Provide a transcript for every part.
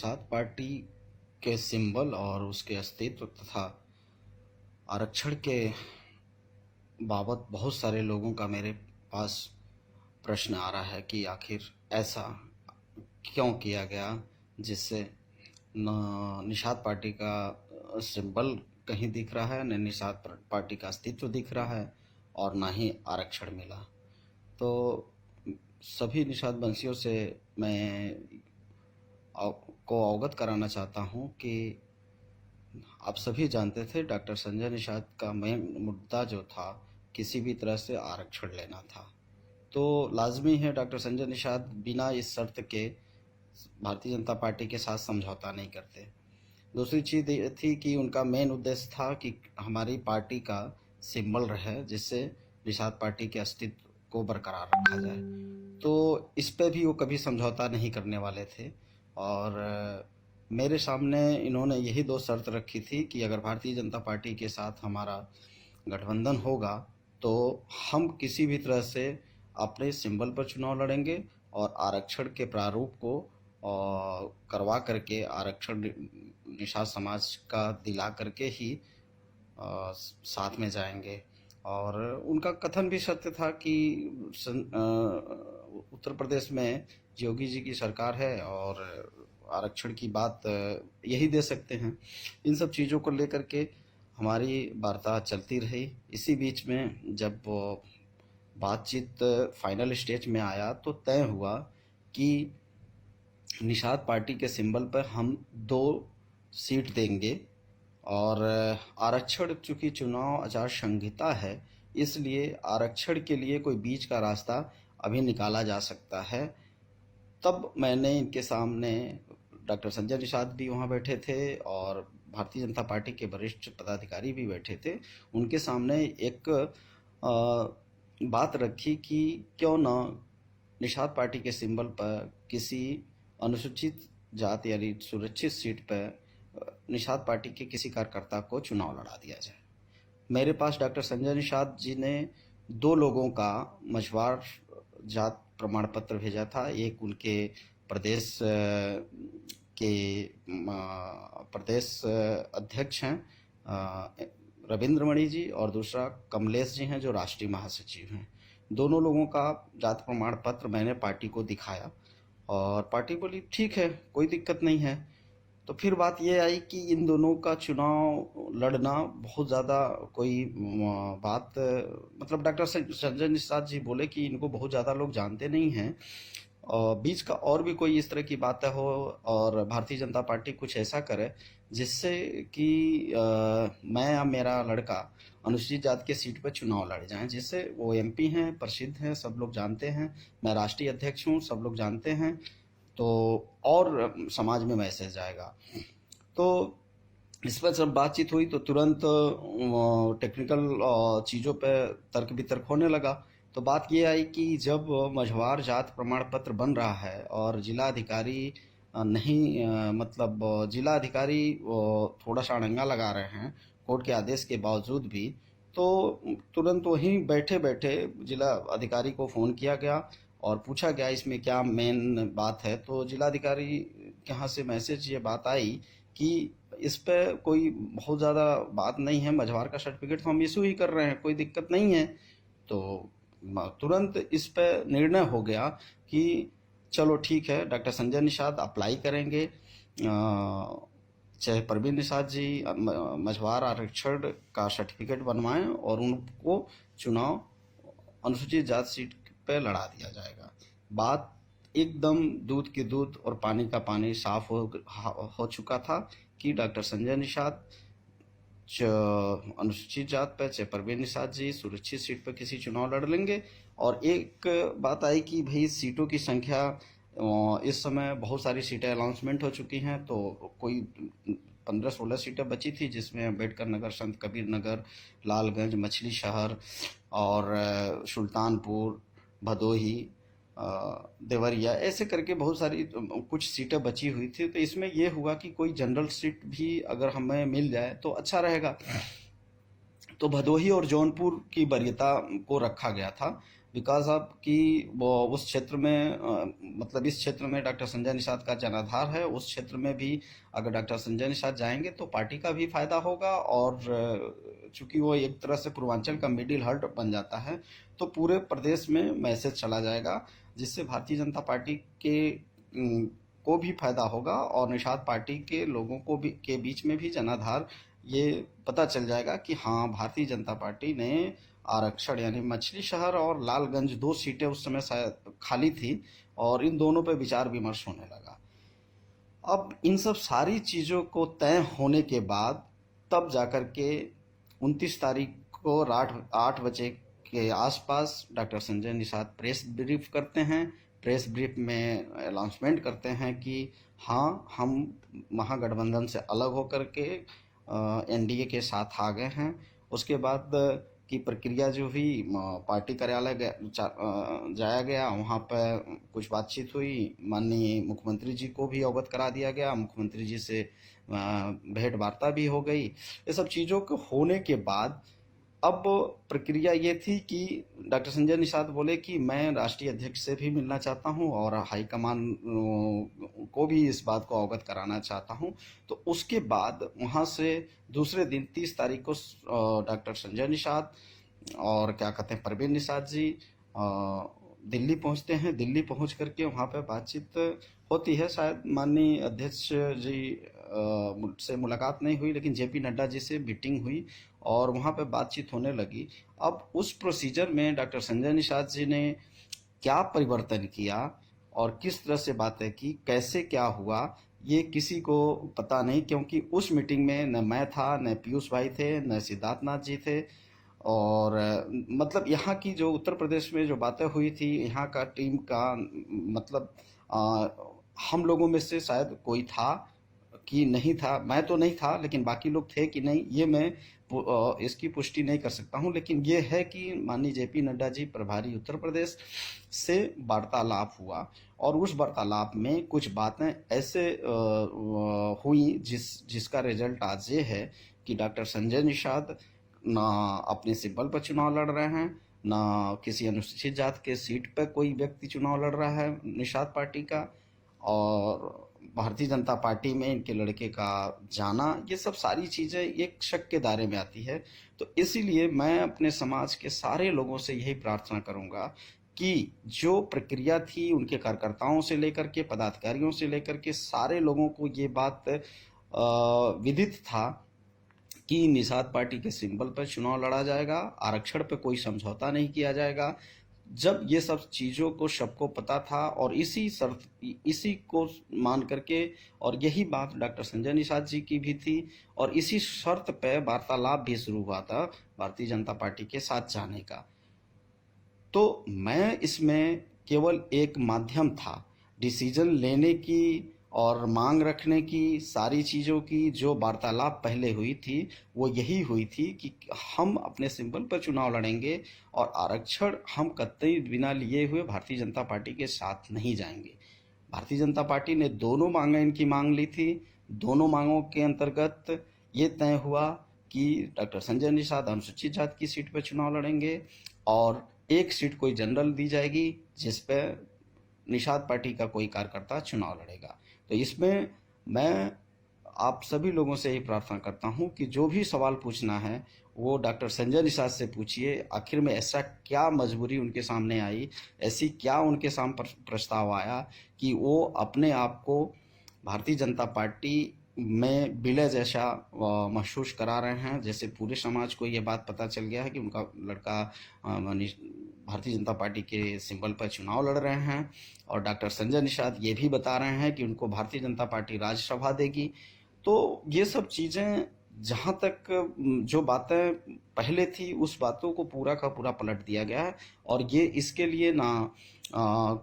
Nishad party के symbol और उसके अस्तित्व तथा आरक्षण के बाबत बहुत सारे लोगों का मेरे पास प्रश्न आ रहा है कि आखिर ऐसा क्यों किया गया जिससे न निषाद पार्टी का सिंबल कहीं दिख रहा है, न निषाद पार्टी का अस्तित्व दिख रहा है और ना ही आरक्षण मिला। तो सभी निषाद वंशियों से मैं को अवगत कराना चाहता हूँ कि आप सभी जानते थे डॉक्टर संजय निषाद का मेन मुद्दा जो था किसी भी तरह से आरक्षण लेना था। तो लाजमी है डॉक्टर संजय निषाद बिना इस शर्त के भारतीय जनता पार्टी के साथ समझौता नहीं करते। दूसरी चीज़ ये थी कि उनका मेन उद्देश्य था कि हमारी पार्टी का सिंबल रहे जिससे निषाद पार्टी के अस्तित्व को बरकरार रखा जाए। तो इस पे भी वो कभी समझौता नहीं करने वाले थे और मेरे सामने इन्होंने यही दो शर्त रखी थी कि अगर भारतीय जनता पार्टी के साथ हमारा गठबंधन होगा तो हम किसी भी तरह से अपने सिंबल पर चुनाव लड़ेंगे और आरक्षण के प्रारूप को करवा करके आरक्षण निषाद समाज का दिला करके ही साथ में जाएंगे। और उनका कथन भी सत्य था कि उत्तर प्रदेश में योगी जी की सरकार है और आरक्षण की बात यही दे सकते हैं। इन सब चीज़ों को लेकर के हमारी वार्ता चलती रही। इसी बीच में जब बातचीत फाइनल स्टेज में आया तो तय हुआ कि निषाद पार्टी के सिंबल पर हम 2 सीट देंगे और आरक्षण चूँकि चुनाव आचार संहिता है इसलिए आरक्षण के लिए कोई बीच का रास्ता अभी निकाला जा सकता है। तब मैंने इनके सामने डॉक्टर संजय निषाद भी वहाँ बैठे थे और भारतीय जनता पार्टी के वरिष्ठ पदाधिकारी भी बैठे थे। उनके सामने एक बात रखी कि क्यों ना निषाद पार्टी के सिंबल पर किसी अनुसूचित जाति यानी सुरक्षित सीट पर निषाद पार्टी के किसी कार्यकर्ता को चुनाव लड़ा दिया जाए। मेरे पास डॉक्टर संजय निषाद जी ने 2 लोगों का मझवार जात प्रमाण पत्र भेजा था। एक उनके प्रदेश के प्रदेश अध्यक्ष हैं रविंद्र मणि जी और दूसरा कमलेश जी हैं जो राष्ट्रीय महासचिव हैं। दोनों लोगों का जात प्रमाण पत्र मैंने पार्टी को दिखाया और पार्टी बोली ठीक है, कोई दिक्कत नहीं है। तो फिर बात ये आई कि इन दोनों का चुनाव लड़ना बहुत ज़्यादा कोई बात मतलब डॉक्टर संजय निषाद जी बोले कि इनको बहुत ज़्यादा लोग जानते नहीं हैं और बीच का और भी कोई इस तरह की बातें हो और भारतीय जनता पार्टी कुछ ऐसा करे जिससे कि मैं या मेरा लड़का अनुसूचित जाति के सीट पर चुनाव लड़ जाएं, जिससे वो एमपी हैं, प्रसिद्ध हैं, सब लोग जानते हैं, मैं राष्ट्रीय अध्यक्ष हूँ, सब लोग जानते हैं, तो और समाज में मैसेज जाएगा। तो इस पर जब बातचीत हुई तो तुरंत टेक्निकल चीज़ों पे तर्क वितर्क होने लगा। तो बात ये आई कि जब मझवार जात प्रमाण पत्र बन रहा है और जिला अधिकारी नहीं मतलब जिला अधिकारी थोड़ा सा अड़ंगा लगा रहे हैं कोर्ट के आदेश के बावजूद भी, तो तुरंत वहीं बैठे बैठे जिला अधिकारी को फ़ोन किया गया और पूछा गया इसमें क्या मेन बात है। तो जिलाधिकारी के यहाँ से मैसेज ये बात आई कि इस पे कोई बहुत ज़्यादा बात नहीं है, मझवार का सर्टिफिकेट तो हम इशू ही कर रहे हैं, कोई दिक्कत नहीं है। तो तुरंत इस पे निर्णय हो गया कि चलो ठीक है, डॉक्टर संजय निषाद अप्लाई करेंगे, चाहे परवीन निषाद जी मझवार आरक्षण का सर्टिफिकेट बनवाएं और उनको चुनाव अनुसूचित जाति सीट पे लड़ा दिया जाएगा। बात एकदम दूध की दूध और पानी का पानी साफ हो चुका था कि डॉक्टर संजय निषाद अनुसूचित जात पे चाहे परवीन निषाद जी सुरक्षित सीट पर किसी चुनाव लड़ लेंगे। और एक बात आई कि भाई सीटों की संख्या इस समय बहुत सारी सीटें अनाउंसमेंट हो चुकी हैं, तो कोई 15-16 सीटें बची थी जिसमें अम्बेडकर नगर, संत कबीर नगर, लालगंज, मछली शहर और सुल्तानपुर, भदोही, देवरिया, ऐसे करके बहुत सारी कुछ सीटें बची हुई थी। तो इसमें यह हुआ कि कोई जनरल सीट भी अगर हमें मिल जाए तो अच्छा रहेगा। तो भदोही और जौनपुर की वरीयता को रखा गया था बिकॉज ऑफ कि वो उस क्षेत्र में मतलब इस क्षेत्र में डॉक्टर संजय निषाद का जनाधार है। उस क्षेत्र में भी अगर डॉक्टर संजय निषाद जाएंगे तो पार्टी का भी फायदा होगा, और चूंकि वो एक तरह से पूर्वांचल का मिडिल हर्ट बन जाता है, तो पूरे प्रदेश में मैसेज चला जाएगा, जिससे भारतीय जनता पार्टी को भी फायदा होगा, और निषाद पार्टी के लोगों को भी के बीच में भी जनाधार ये पता चल जाएगा कि हाँ, भारतीय जनता पार्टी ने आरक्षण, यानी मछली शहर और लालगंज 2 सीटें उस समय शायद खाली थी, और इन दोनों पर विचार विमर्श होने लगा। अब इन सब सारी चीज़ों को तय होने के बाद तब जाकर के 29 तारीख को रात 8 बजे के आसपास doctor Sanjay Nishad press brief करते हैं। प्रेस ब्रीफ में अनाउंसमेंट करते हैं कि हाँ, हम महागठबंधन से अलग होकर के एनडीए के साथ आ गए हैं। उसके बाद की प्रक्रिया जो हुई, पार्टी कार्यालय जाया गया, वहाँ पर कुछ बातचीत हुई, माननीय मुख्यमंत्री जी को भी अवगत करा दिया गया, मुख्यमंत्री जी से भेंट वार्ता भी हो गई। ये सब चीज़ों के होने के बाद अब प्रक्रिया ये थी कि डॉक्टर संजय निषाद बोले कि मैं राष्ट्रीय अध्यक्ष से भी मिलना चाहता हूं और हाईकमान को भी इस बात को अवगत कराना चाहता हूं। तो उसके बाद वहां से दूसरे दिन 30 तारीख को डॉक्टर संजय निषाद और क्या कहते हैं परवीन निषाद जी दिल्ली पहुंचते हैं। दिल्ली पहुंच करके वहां पे बातचीत होती है। शायद माननीय अध्यक्ष जी से मुलाकात नहीं हुई, लेकिन जेपी नड्डा जी से मीटिंग हुई और वहाँ पे बातचीत होने लगी। अब उस प्रोसीजर में डॉक्टर संजय निषाद जी ने क्या परिवर्तन किया और किस तरह से बातें की, कैसे क्या हुआ, ये किसी को पता नहीं, क्योंकि उस मीटिंग में न मैं था, न पीयूष भाई थे, न सिद्धार्थ नाथ जी थे। और मतलब यहाँ की जो उत्तर प्रदेश में जो बातें हुई थी, यहाँ का टीम का मतलब हम लोगों में से शायद कोई था कि नहीं था, मैं तो नहीं था, लेकिन बाकी लोग थे कि नहीं, ये मैं इसकी पुष्टि नहीं कर सकता हूं। लेकिन ये है कि माननीय जेपी नड्डा जी प्रभारी उत्तर प्रदेश से वार्तालाप हुआ और उस वार्तालाप में कुछ बातें ऐसे हुई जिसका रिजल्ट आज ये है कि डॉक्टर संजय निषाद ना अपने सिंबल पर चुनाव लड़ रहे हैं, ना किसी अनुसूचित जात के सीट पर कोई व्यक्ति चुनाव लड़ रहा है निषाद पार्टी का, और भारतीय जनता पार्टी में इनके लड़के का जाना, ये सब सारी चीजें एक शक के दायरे में आती है। तो इसीलिए मैं अपने समाज के सारे लोगों से यही प्रार्थना करूंगा कि जो प्रक्रिया थी, उनके कार्यकर्ताओं से लेकर के पदाधिकारियों से लेकर के सारे लोगों को ये बात विदित था कि निषाद पार्टी के सिंबल पर चुनाव लड़ा जाएगा, आरक्षण पर कोई समझौता नहीं किया जाएगा। जब ये सब चीज़ों को सबको पता था और इसी को मान करके, और यही बात डॉक्टर संजय निषाद जी की भी थी, और इसी शर्त पे वार्तालाप भी शुरू हुआ था भारतीय जनता पार्टी के साथ जाने का। तो मैं इसमें केवल एक माध्यम था डिसीजन लेने की और मांग रखने की, सारी चीज़ों की। जो वार्तालाप पहले हुई थी वो यही हुई थी कि हम अपने सिंबल पर चुनाव लड़ेंगे और आरक्षण हम कतई बिना लिए हुए भारतीय जनता पार्टी के साथ नहीं जाएंगे। भारतीय जनता पार्टी ने दोनों मांगें इनकी मांग ली थी। दोनों मांगों के अंतर्गत ये तय हुआ कि डॉक्टर संजय निषाद अनुसूचित जाति की सीट पर चुनाव लड़ेंगे और एक सीट कोई जनरल दी जाएगी जिस पे निषाद पार्टी का कोई कार्यकर्ता चुनाव लड़ेगा। तो इसमें मैं आप सभी लोगों से ही प्रार्थना करता हूं कि जो भी सवाल पूछना है वो डॉक्टर संजय निषाद से पूछिए। आखिर में ऐसा क्या मजबूरी उनके सामने आई, ऐसी क्या उनके सामने प्रस्ताव आया कि वो अपने आप को भारतीय जनता पार्टी में विलय जैसा महसूस करा रहे हैं। जैसे पूरे समाज को ये बात पता चल गया है कि उनका लड़का भारतीय जनता पार्टी के सिंबल पर चुनाव लड़ रहे हैं, और डॉक्टर संजय निषाद ये भी बता रहे हैं कि उनको भारतीय जनता पार्टी राज्यसभा देगी। तो ये सब चीज़ें, जहाँ तक जो बातें पहले थी उस बातों को पूरा का पूरा पलट दिया गया है, और ये इसके लिए ना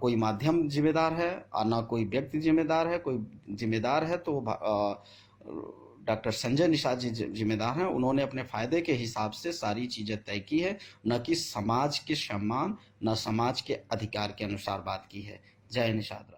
कोई माध्यम जिम्मेदार है और ना कोई व्यक्ति जिम्मेदार है। कोई जिम्मेदार है तो डॉक्टर संजय निषाद जी जिम्मेदार हैं। उन्होंने अपने फायदे के हिसाब से सारी चीजें तय की है, न कि समाज के सम्मान, न समाज के अधिकार के अनुसार बात की है। जय निषाद।